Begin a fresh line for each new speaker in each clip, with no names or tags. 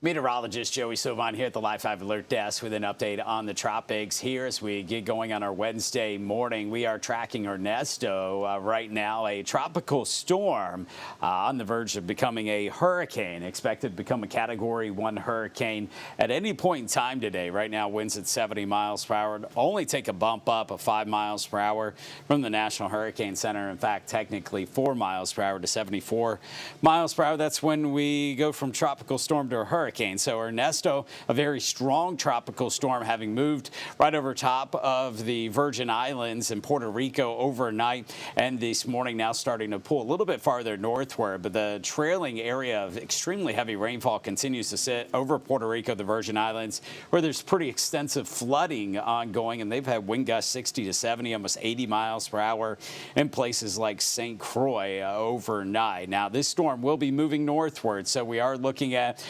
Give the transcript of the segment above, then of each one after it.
Meteorologist Joey Sovine here at the Live 5 Alert Desk with an update on the tropics here as we get going on our Wednesday morning. We are tracking Ernesto right now, a tropical storm on the verge of becoming a hurricane, expected to become a Category 1 hurricane at any point in time today. Right now, winds at 70 miles per hour. Only take a bump up of 5 miles per hour from the National Hurricane Center. In fact, technically 4 miles per hour to 74 miles per hour. That's when we go from tropical storm to a hurricane. So Ernesto, a very strong tropical storm, having moved right over top of the Virgin Islands and Puerto Rico overnight, and this morning now starting to pull a little bit farther northward. But the trailing area of extremely heavy rainfall continues to sit over Puerto Rico, the Virgin Islands, where there's pretty extensive flooding ongoing, and they've had wind gusts 60 to 70, almost 80 miles per hour in places like St. Croix overnight. Now, this storm will be moving northward, so we are looking at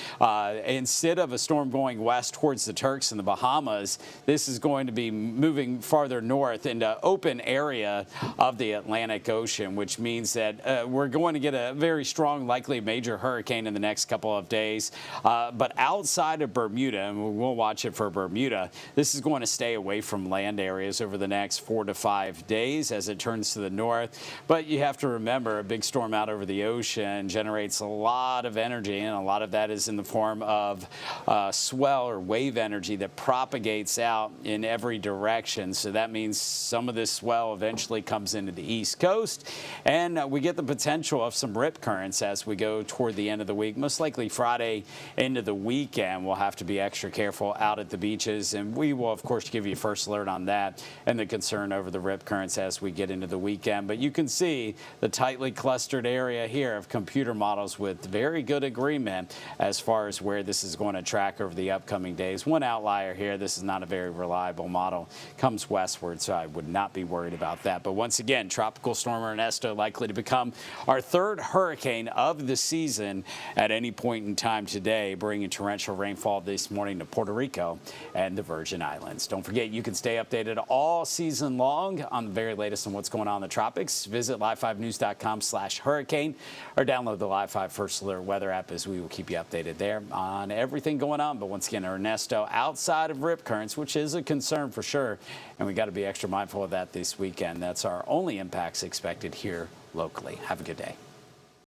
instead of a storm going west towards the Turks and the Bahamas, this is going to be moving farther north into open area of the Atlantic Ocean, which means that we're going to get a very strong, likely major hurricane in the next couple of days. But outside of Bermuda, and we'll watch it for Bermuda, this is going to stay away from land areas over the next 4 to 5 days as it turns to the north. But you have to remember, a big storm out over the ocean generates a lot of energy, and a lot of that is in the form of swell or wave energy that propagates out in every direction. So that means some of this swell eventually comes into the East Coast, and we get the potential of some rip currents as we go toward the end of the week. Most likely Friday into the weekend, we'll have to be extra careful out at the beaches, and we will, of course, give you first alert on that and the concern over the rip currents as we get into the weekend. But you can see the tightly clustered area here of computer models with very good agreement as far as where this is going to track over the upcoming days. One outlier here, this is not a very reliable model, comes westward, so I would not be worried about that. But once again, Tropical Storm Ernesto likely to become our third hurricane of the season at any point in time today, bringing torrential rainfall this morning to Puerto Rico and the Virgin Islands. Don't forget, you can stay updated all season long on the very latest on what's going on in the tropics. Visit live5news.com/hurricane or download the Live 5 First Alert weather app, as we will keep you updated there on everything going on. But once again, Ernesto outside of rip currents, which is a concern for sure, and we got to be extra mindful of that this weekend. That's our only impacts expected here locally. Have a good day.